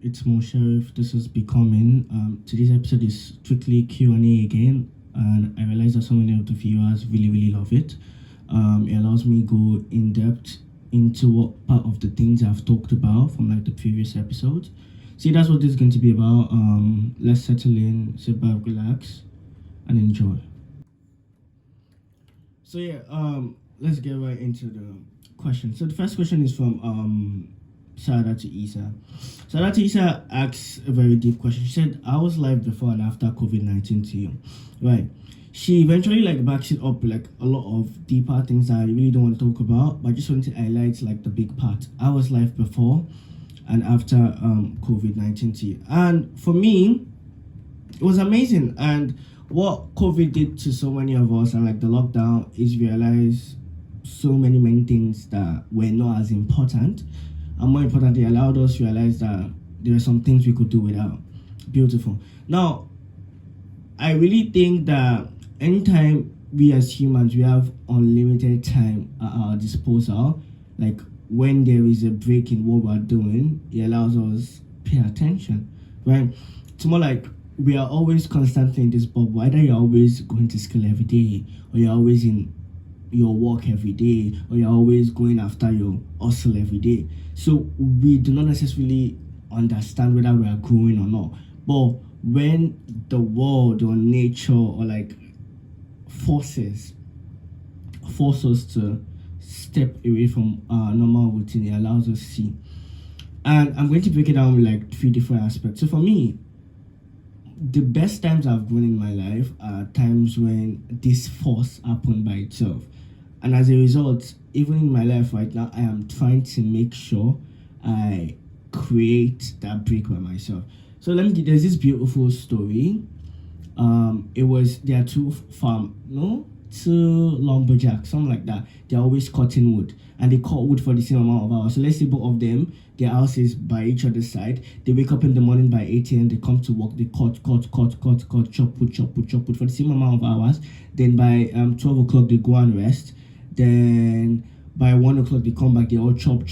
It's Mo Sheriff. This is Becoming. Today's episode is strictly Q&A again, and I realize that so many of the viewers really love it. It allows me go in depth into what part of the things I've talked about from like the previous episodes. See, that's what this is going to be about. Let's settle in, sit back, relax, and enjoy. So yeah, let's get right into the question. So the first question is from shout out to Isa. Shout out to Isa asks a very deep question. She said, "How was life before and after COVID-19 to you?" Right. She eventually like backs it up with like a lot of deeper things that I really don't want to talk about, but I just want to highlight like the big part. How was life before and after COVID-19 to you? And for me, it was amazing. And what COVID did to so many of us and like the lockdown is realize so many things that were not as important, and more importantly allowed us to realize that there are some things we could do without. Beautiful. Now I really think that anytime we as humans we have unlimited time at our disposal, like when there is a break in what we're doing, it allows us pay attention, right? It's more like we are always constantly in this bubble. Either you're always going to school every day, or you're always in your work every day, or you're always going after your hustle every day. So we do not necessarily understand whether we are growing or not. But when the world or nature or like forces force us to step away from our normal routine, it allows us to see. And I'm going to break it down with like three different aspects. So for me, the best times I've grown in my life are times when this force happened by itself. And as a result, even in my life right now, I am trying to make sure I create that break by myself. So there's this beautiful story. There are two lumberjacks, something like that. They're always cutting wood, and they cut wood for the same amount of hours. So let's say both of them, their house is by each other's side. They wake up in the morning by 8 a.m. They come to work. They cut, chop wood for the same amount of hours. Then by 12 o'clock they go and rest. Then by 1 o'clock they come back. They all chop.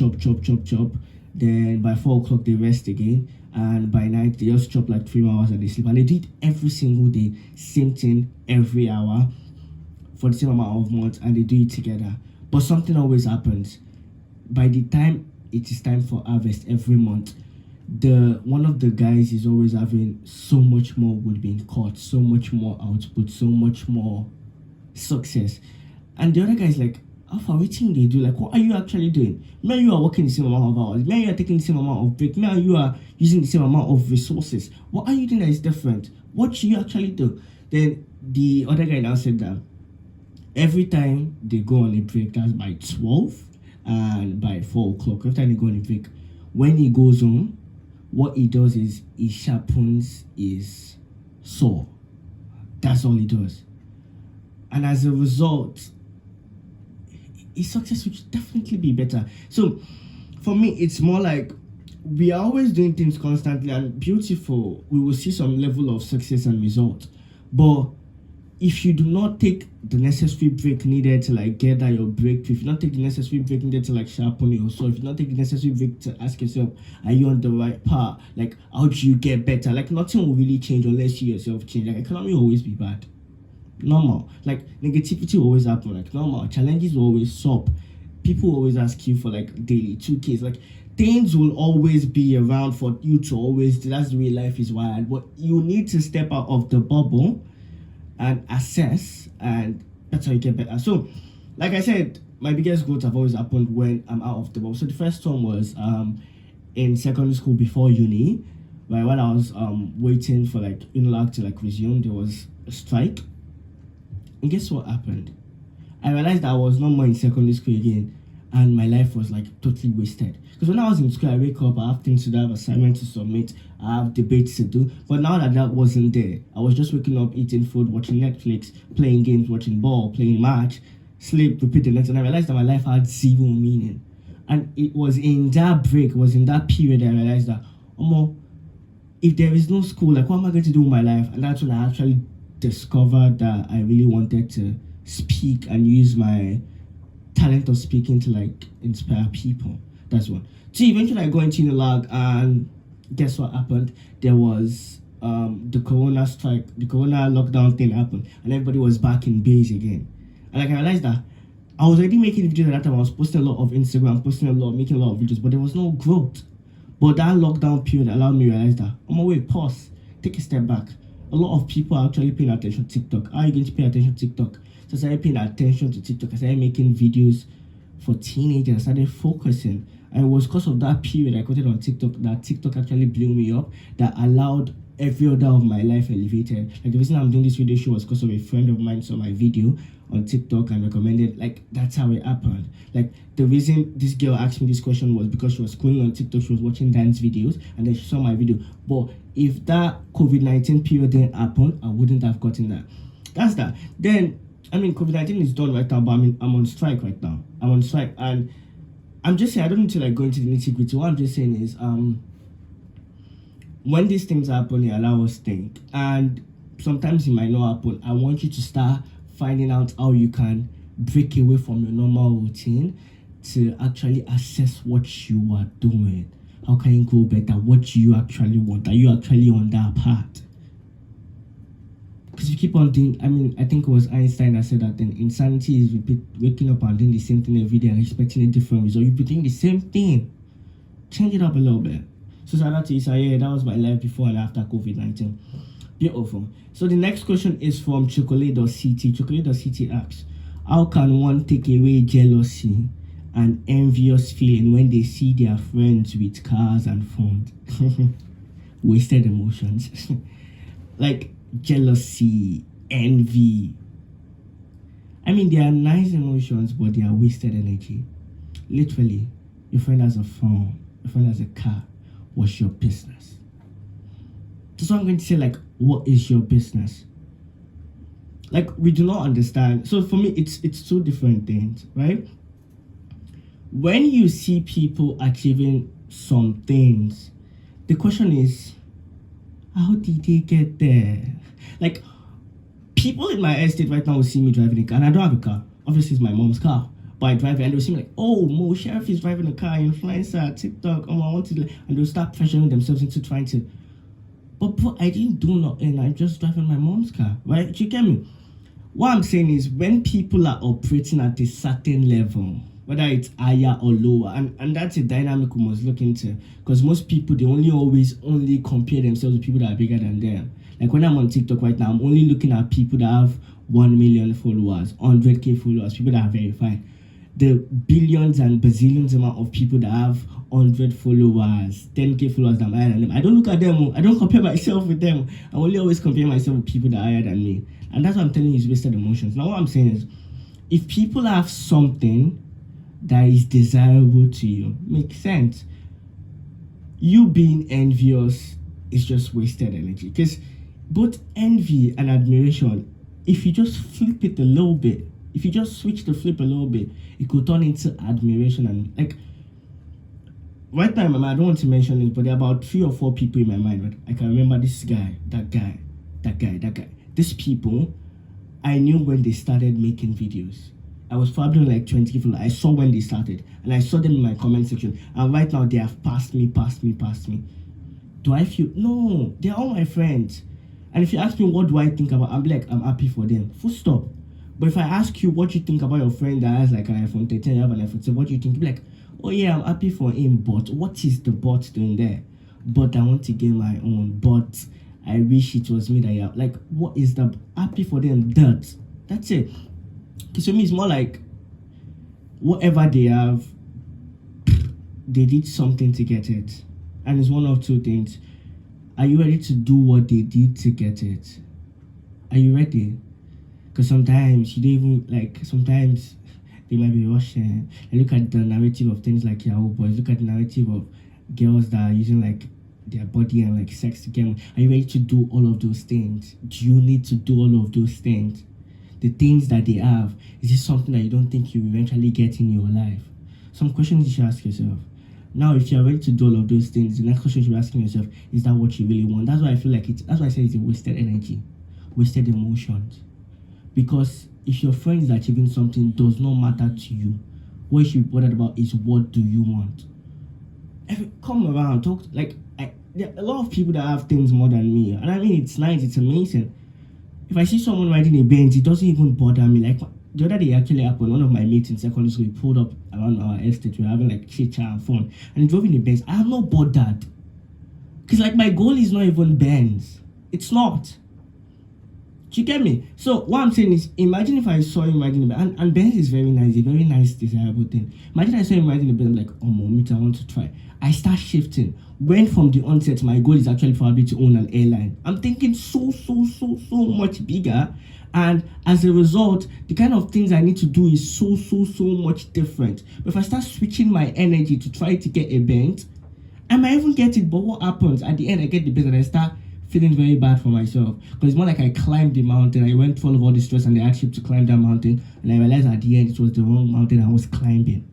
Then by 4 o'clock they rest again. And by night they just chop like 3 hours and they sleep. And they do it every single day, same thing every hour for the same amount of months, and they do it together. But something always happens. By the time it is time for harvest every month, the one of the guys is always having so much more wood being caught, so much more output, so much more success. And the other guy is like, how far waiting they do? Like, what are you actually doing? Me and you are working the same amount of hours. Me and you are taking the same amount of break. Me and you are using the same amount of resources. What are you doing that is different? What should you actually do? Then the other guy now said that every time they go on a break, that's by 12 and by 4 o'clock, every time they go on a break, when he goes home, what he does is he sharpens his saw. That's all he does. And as a result, his success would definitely be better. So for me, it's more like we are always doing things constantly and beautiful. We will see some level of success and result. But if you do not take the necessary break needed to like get that your breakthrough, if you not take the necessary break needed to like sharpen your soul, if you not take the necessary break to ask yourself, are you on the right path? Like, how do you get better? Like, nothing will really change unless you yourself change. Like, economy will always be bad. Normal. Like, negativity will always happen. Like, normal. Challenges will always stop. People always ask you for like daily 2Ks. Like, things will always be around for you to always do. That's the way life is wired. But you need to step out of the bubble and assess, and that's how you get better. So, like I said, my biggest growth have always happened when I'm out of the bubble. So the first one was in secondary school before uni, right? When I was waiting for like Unilag to like resume, there was a strike. And guess what happened? I realized that I was no more in secondary school again, and my life was like totally wasted. Because when I was in school, I wake up, I have things to do, I have assignments to submit, I have debates to do. But now that that wasn't there, I was just waking up, eating food, watching Netflix, playing games, watching ball, playing match, sleep, repeat the next. And I realized that my life had zero meaning. And it was in that break, it was in that period I realized that, if there is no school, like what am I going to do with my life? And that's when I actually discovered that I really wanted to speak and use my talent of speaking to like inspire people. That's one. So eventually I go into Unilag, and guess what happened? There was the corona strike, the corona lockdown thing happened, and everybody was back in base again. And like I realized that I was already making videos at that time. I was posting a lot of Instagram, making a lot of videos, but there was no growth. But that lockdown period allowed me to realize that, oh my way, pause, take a step back. A lot of people are actually paying attention to TikTok. How are you going to pay attention to TikTok? So I started paying attention to TikTok. I started making videos for teenagers. I started focusing. And it was because of that period I got it on TikTok that TikTok actually blew me up, that allowed every other of my life elevated. Like the reason I'm doing this video show was because of a friend of mine saw my video on TikTok and recommended. Like that's how it happened. Like the reason this girl asked me this question was because she was scrolling on TikTok, she was watching dance videos, and then she saw my video. But if that COVID-19 period didn't happen, I wouldn't have gotten that. That's that. Then I mean COVID-19 is done right now, but I'm on strike right now. I'm on strike, and I'm just saying I don't need to like go into the nitty-gritty. What I'm just saying is when these things happen, it allows us to think. And sometimes it might not happen. I want you to start finding out how you can break away from your normal routine to actually assess what you are doing. How can you go better? What do you actually want? Are you actually on that path? Because you keep on doing, I mean, I think it was Einstein that said that then insanity is waking up and doing the same thing every day and expecting a different result. You'll be doing the same thing. Change it up a little bit. So shout out to Isa. Yeah, that was my life before and after COVID-19. Beautiful. So the next question is from Chocolate.ct. Chocolate.ct asks, how can one take away jealousy and envious feeling when they see their friends with cars and phones? Wasted emotions. Like jealousy, envy. I mean, they are nice emotions, but they are wasted energy. Literally, your friend has a phone, your friend has a car. What's your business? So I'm going to say, like, what is your business? Like, we do not understand. So for me, it's two different things, right? When you see people achieving some things, the question is, how did they get there? Like, people in my estate right now will see me driving a car, and I don't have a car. Obviously, it's my mom's car. But I drive it, and they'll see me like, oh, Mo Sheriff is driving a car, influencer, TikTok, oh, I want to, and they'll start pressuring themselves into trying to. But bro, I didn't do nothing. I'm just driving my mom's car, right? Do you get me? What I'm saying is, when people are operating at a certain level, whether it's higher or lower, and that's a dynamic we must look into, because most people, they only compare themselves with people that are bigger than them. Like when I'm on TikTok right now, I'm only looking at people that have 1 million followers, 100k followers, people that are verified. The billions and bazillions amount of people that have 100 followers, 10k followers that are higher than them, I don't look at them. I don't compare myself with them. I only always compare myself with people that are higher than me. And that's what I'm telling you is wasted emotions. Now, what I'm saying is, if people have something that is desirable to you, makes sense. You being envious is just wasted energy. Because both envy and admiration, if you just flip it a little bit, if you just switch the flip a little bit, it could turn into admiration. And like right now in my mind, I don't want to mention it, but there are about 3 or 4 people in my mind. Right? I can remember this guy, that guy. These people, I knew when they started making videos. I was probably like 20 people. I saw when they started, and I saw them in my comment section. And right now, they have passed me. Do I feel? No, they're all my friends. And if you ask me what do I think about, I'm like, I'm happy for them. Full stop. But if I ask you what you think about your friend that has like an iPhone 13, you have an iPhone 7, what do you think? You'll be like, oh yeah, I'm happy for him, but what is the but doing there? But I want to get my own. But I wish it was me that you have. Like, what is the happy for them? That's it. Because for me, it's more like whatever they have, they did something to get it. And it's one of two things. Are you ready to do what they did to get it? Are you ready? Because sometimes you don't even, like, sometimes they might be rushing. And look at the narrative of things like Yahoo Boys. Look at the narrative of girls that are using, like, their body and, like, sex to get money. Are you ready to do all of those things? Do you need to do all of those things? The things that they have, is this something that you don't think you eventually get in your life? Some questions you should ask yourself. Now, if you're ready to do all of those things, the next question you should be asking yourself, is that what you really want? That's why I feel like that's why I say it's a wasted energy, wasted emotions. Because if your friend is achieving something does not matter to you, what you should be bothered about is what do you want? Come around, talk, like, there are a lot of people that have things more than me, and I mean it's nice, it's amazing. If I see someone riding a Benz, it doesn't even bother me. Like the other day actually happened, one of my mates in secondary school, he pulled up around our estate, we were having like chit chat and fun, and he drove in a Benz. I am not bothered. Because like my goal is not even Benz. It's not. Do you get me? So what I'm saying is, imagine if I saw him riding a Benz, and Benz is very nice, a very nice, desirable thing. Imagine I saw him riding a Benz, I'm like, oh moment, I want to try. I start shifting. When from the onset, my goal is actually probably to own an airline. I'm thinking so much bigger. And as a result, the kind of things I need to do is so much different. But if I start switching my energy to try to get a Benz, I might even get it, but what happens? At the end, I get the Benz and I start feeling very bad for myself. Because it's more like I climbed the mountain, I went full of all the stress and the hardship to climb that mountain, and I realized at the end it was the wrong mountain I was climbing.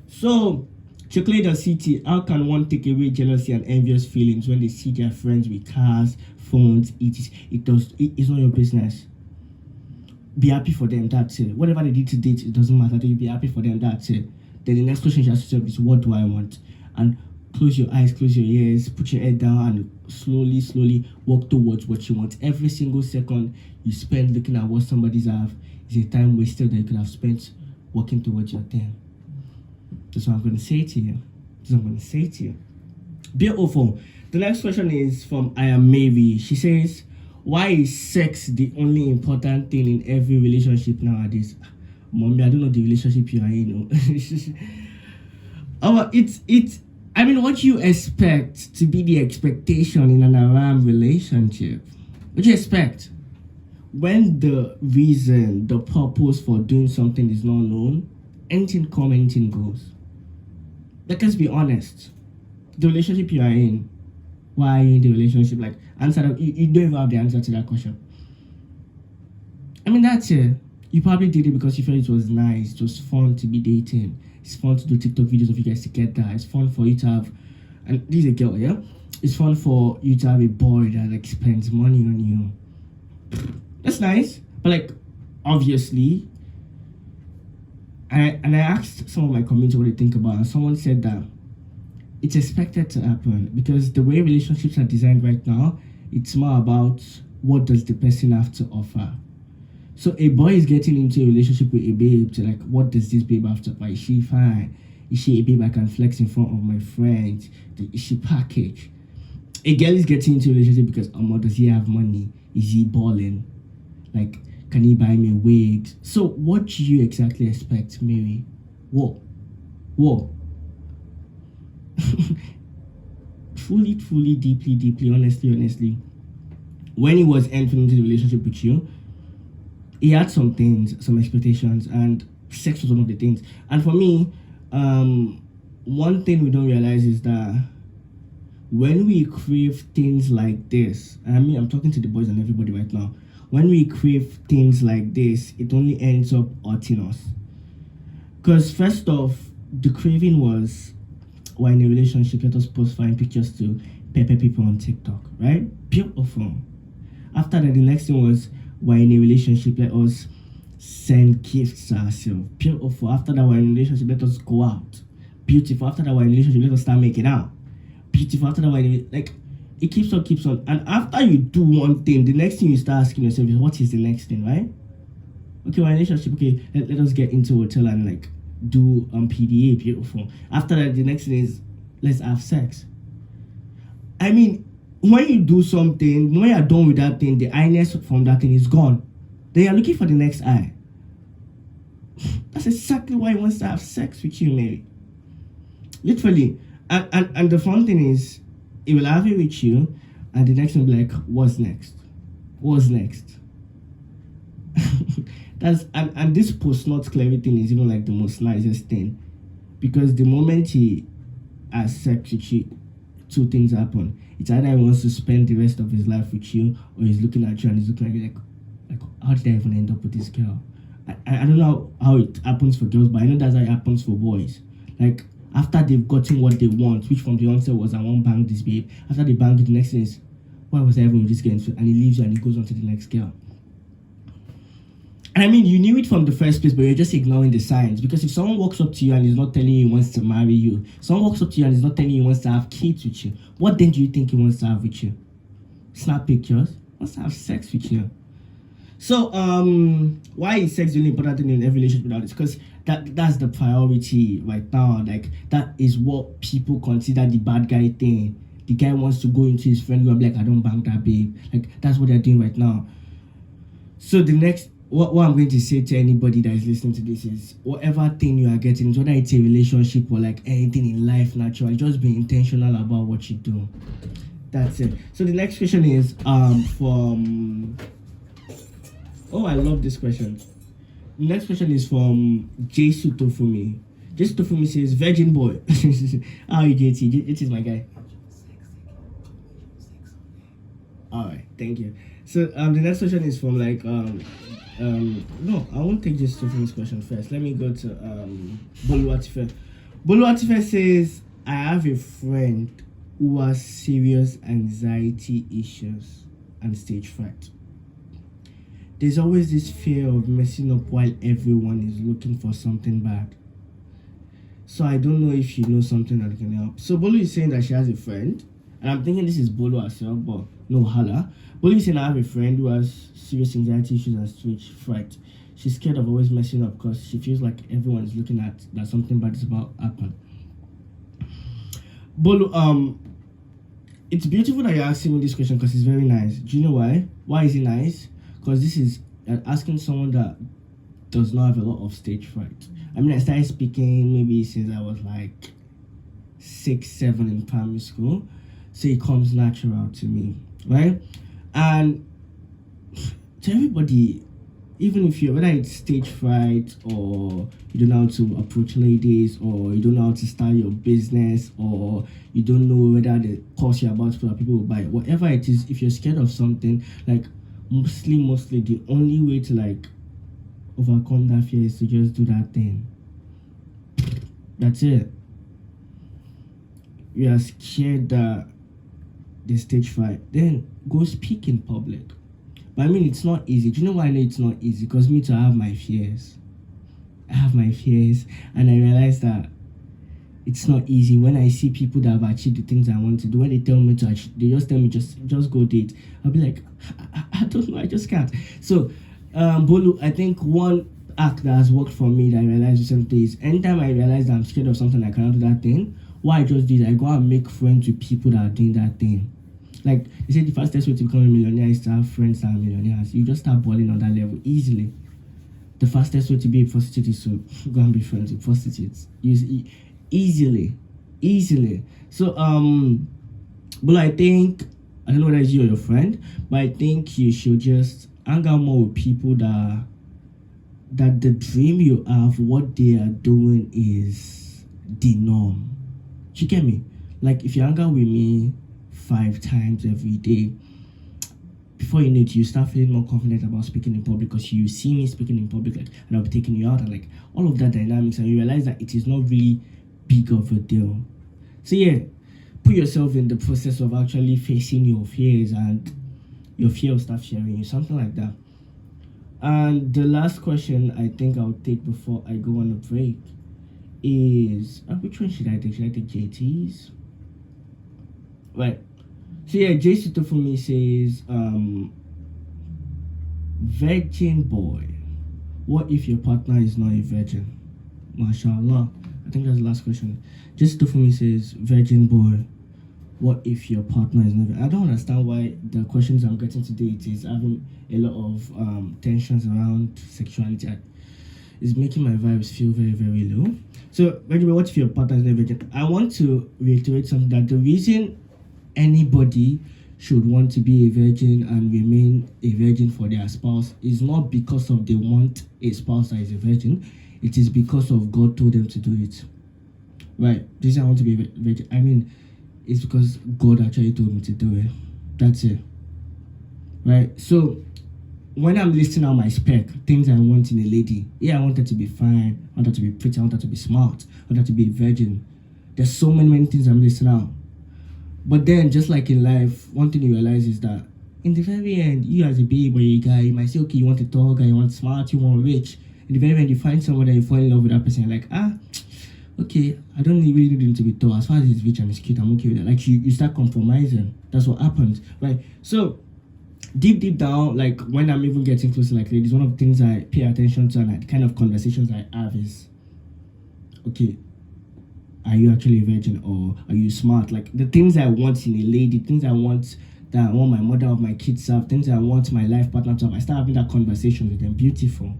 So, Chocolate City, how can one take away jealousy and envious feelings when they see their friends with cars, phones, it's not your business. Be happy for them, that's it. Whatever they did to date, it doesn't matter. You be happy for them, that's it. Then the next question you ask yourself is, what do I want? And close your eyes, close your ears, put your head down, and slowly walk towards what you want. Every single second you spend looking at what somebody's have is a time wasted that you could have spent working towards your thing. That's what I'm going to say to you. Beautiful. The next question is from I Am Mary. She says, why is sex the only important thing in every relationship nowadays? Mommy, I don't know the relationship you are in. I mean, what you expect to be the expectation in an around relationship? What you expect? When the reason, the purpose for doing something is not known, anything come, anything goes. Like, let's be honest. The relationship you are in, why are you in the relationship? Like, answer that. You don't even have the answer to that question. I mean, that's it. You probably did it because you felt it was nice. It was fun to be dating. It's fun to do TikTok videos of you guys together. It's fun for you to have, and this is a girl, yeah? It's fun for you to have a boy that like spends money on you. That's nice. But like, obviously, I asked some of my community what they think about it, and someone said that it's expected to happen because the way relationships are designed right now, it's more about what does the person have to offer. So a boy is getting into a relationship with a babe to like, what does this babe have to offer? Is she fine? Is she a babe I can flex in front of my friends? Is she packaged? A girl is getting into a relationship because, does he have money? Is he balling? Like, can he buy me wigs? So what do you exactly expect, Mary? What? Truly, deeply, honestly, when he was entering into the relationship with you, he had some things, some expectations, and sex was one of the things. And for me, one thing we don't realize is that when we crave things like this, and I mean, I'm talking to the boys and everybody right now, when we crave things like this, it only ends up hurting us. Because first off, the craving was, we're in a relationship, let us post fine pictures to pepper people on TikTok, right? Beautiful. After that, the next thing was, we're in a relationship, let us send gifts to ourselves. Beautiful. After that, we're in a relationship, let us go out. Beautiful. After that, we're in a relationship, let us start making out. Beautiful. After that, we're in a, like, it keeps on. And after you do one thing, the next thing you start asking yourself is, what is the next thing, right? Okay, we're in a relationship, okay, let us get into a hotel and like do PDA. Beautiful. After that, the next thing is, let's have sex. I mean, when you do something, when you're done with that thing, the highness from that thing is gone. Then you're looking for the next eye. That's exactly why he wants to have sex with you, Mary. Literally. And the fun thing is, he will have it with you, and the next one will be like, what's next? That's and this post-nut clarity thing is even like the most nicest thing. Because the moment he has sex with you, two things happen. It's either he wants to spend the rest of his life with you, or he's looking at you and he's looking at you like how did I even end up with this girl? I don't know how it happens for girls, but I know that's how it happens for boys. Like, after they've gotten what they want, which from the onset was, I won't bang this babe. After they bang it, the next thing is, why was I even with this girl? And he leaves you and he goes on to the next girl. I mean, you knew it from the first place, but you're just ignoring the signs. Because if someone walks up to you and is not telling you he wants to marry you, someone walks up to you and is not telling you he wants to have kids with you, what then do you think he wants to have with you? Snap pictures? He wants to have sex with you. So, why is sex really important in every relationship without this? Because that's the priority right now. Like, that is what people consider the bad guy thing. The guy wants to go into his friend group like, I don't bang that babe. Like, that's what they're doing right now. So the next, what I'm going to say to anybody that is listening to this is, whatever thing you are getting, whether it's a relationship or like anything in life, naturally, just be intentional about what you do. That's it. So the next question is from. Oh, I love this question. The next question is from Jesu Tofumi. Jesu Tofumi says, Virgin boy. How are you, JT? It is my guy. Alright, thank you. So the next question is from like no, I won't take Jesu Tofumi's question first. Let me go to Bolu Atife. Bolu Atife says, I have a friend who has serious anxiety issues and stage fright. There's always this fear of messing up while everyone is looking for something bad. So I don't know if you know something that can help. So Bolu is saying that she has a friend, and I'm thinking this is Bolu herself, but no hala. Bolu is saying I have a friend who has serious anxiety issues and stage fright. She's scared of always messing up because she feels like everyone is looking at that something bad is about to happen. Bolu, it's beautiful that you're asking me this question because it's very nice. Do you know why? Why is it nice? Because this is asking someone that does not have a lot of stage fright. I mean, I started speaking maybe since I was like 6, 7 in primary school. So it comes natural to me, right? And to everybody, even if you're, whether it's stage fright or you don't know how to approach ladies or you don't know how to start your business or you don't know whether the course you're about to put people will buy, whatever it is, if you're scared of something, like mostly the only way to like overcome that fear is to just do that thing. That's it. You are scared that the stage fright, then go speak in public. But I mean, it's not easy. Do you know why I know it's not easy? Because me too, I have my fears. And I realize that it's not easy. When I see people that have achieved the things I want to do, when they tell me to achieve, they just tell me just go date. I'll be like, I don't know, I just can't. So, Bolu, I think one act that has worked for me that I realized recently is anytime I realize that I'm scared of something, I cannot do that thing. What I just did, I go and make friends with people that are doing that thing. Like, they say the fastest way to become a millionaire is to have friends that are millionaires. You just start balling on that level easily. The fastest way to be a prostitute is to go and be friends with prostitutes. Easily. So, but I think, I don't know whether it's you or your friend, but I think you should just hang out more with people that the dream you have, what they are doing is the norm. You get me? Like, if you hang out with me 5 times every day, before you know it, you start feeling more confident about speaking in public because you see me speaking in public, like, and I'll be taking you out and like all of that dynamics, and you realize that it is not really big of a deal. So yeah, put yourself in the process of actually facing your fears, and your fear will start sharing you, something like that. And the last question I think I'll take before I go on a break is which one should I take? Should I take JT's? Right. So yeah, Jason Tofumi says, virgin boy, what if your partner is not a virgin? MashaAllah. I think that's the last question. Jason Tofumi says, virgin boy, what if your partner is not? I don't understand why the questions I'm getting today it is having a lot of tensions around sexuality. It's making my vibes feel very, very low. So, anyway, what if your partner is not virgin? I want to reiterate something, that the reason anybody should want to be a virgin and remain a virgin for their spouse is not because of they want a spouse that is a virgin. It is because of God told them to do it. Right? This is I want to be a virgin. I mean, it's because God actually told me to do it. That's it. Right? So, when I'm listing out my spec, things I want in a lady, I want her to be fine, I want her to be pretty, I want her to be smart, I want her to be a virgin. There's so many things I'm listing out. But then, just like in life, one thing you realize is that in the very end, you as a babe or a guy, you might say, okay, you want a tall guy, you want smart, you want rich. In the very end, you find someone that you fall in love with that person. You're like, okay, I don't really need him to be tall. As far as he's rich and he's cute, I'm okay with that. Like, you start compromising. That's what happens, right? So, deep down, like, when I'm even getting close to, like, ladies, one of the things I pay attention to and the kind of conversations I have is, okay, are you actually a virgin or are you smart? Like, the things I want in a lady, things I want that I want my mother or my kids to have, things I want my life partner to have, I start having that conversation with them. Beautiful.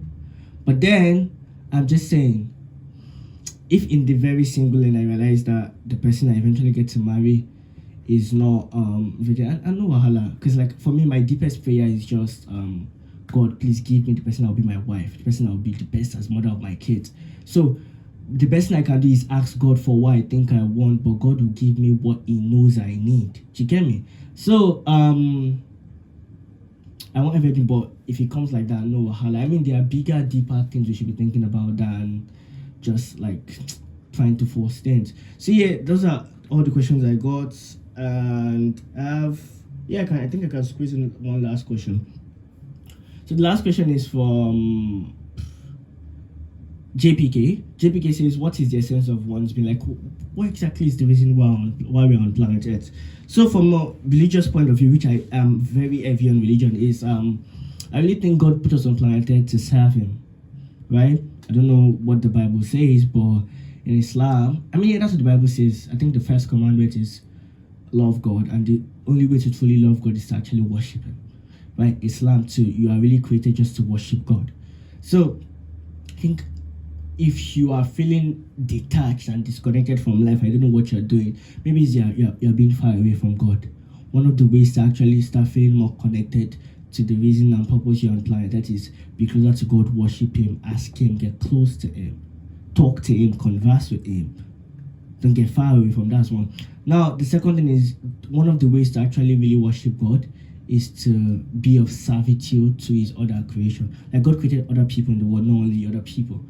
But then, I'm just saying, if in the very single lane I realize that the person I eventually get to marry is not virgin, I know wahala. Because, like, for me, my deepest prayer is just, God, please give me the person that will be my wife, the person that will be the best as mother of my kids. So, the best thing I can do is ask God for what I think I want, but God will give me what He knows I need. Do you get me? So, I want everything, but if it comes like that, no wahala. I mean, there are bigger, deeper things we should be thinking about than just like trying to force things. So yeah, those are all the questions I got, and I think I can squeeze in one last question. So the last question is from JPK. JPK says, what is the essence of one's being? Like, what exactly is the reason why we're on planet Earth? So from a religious point of view, which I am very heavy on religion, is I really think God put us on planet Earth to serve Him, right? I don't know what the Bible says, but in Islam, I mean, yeah, that's what the Bible says. I think the first commandment is love God, and the only way to truly love God is to actually worship Him, right? Islam too, you are really created just to worship God. So I think if you are feeling detached and disconnected from life, I don't know what you're doing. Maybe it's you're being far away from God. One of the ways to actually start feeling more connected to the reason and purpose you're on planet, that is, be closer to God, worship Him, ask Him, get close to Him, talk to Him, converse with Him. Don't get far away from that one. Now, the second thing is, one of the ways to actually really worship God is to be of servitude to His other creation. Like, God created other people in the world, not only other people.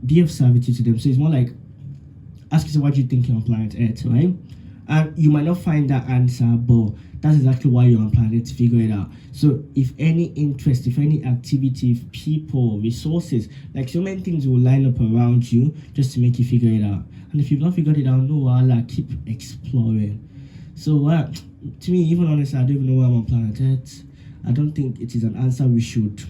Be of servitude to them. So it's more like, ask yourself what you think you're on planet Earth, right? And you might not find that answer, but that's exactly why you're on planet, to figure it out. So if any interest, if any activity, if people, resources, like so many things will line up around you just to make you figure it out. And if you've not figured it out, no, I'll keep exploring. So to me, even honestly, I don't even know why I'm on planet Earth. I don't think it is an answer we should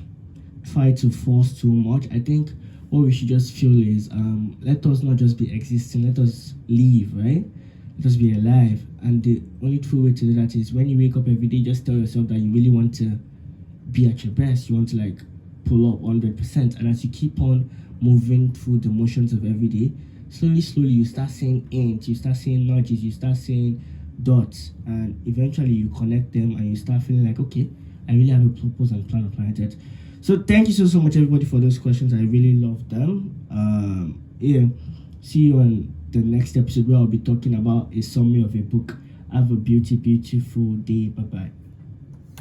try to force too much. I think what we should just feel is, let us not just be existing, let us live, right? Let us be alive. And the only true way to do that is when you wake up every day, just tell yourself that you really want to be at your best. You want to like pull up 100%. And as you keep on moving through the motions of every day, slowly you start saying int, you start saying nudges, you start saying dots, and eventually you connect them and you start feeling like, okay, I really have a purpose and plan of planet Earth. So thank you so much everybody for those questions. I really love them. See you on the next episode where I'll be talking about a summary of a book. Have a beautiful day. Bye bye.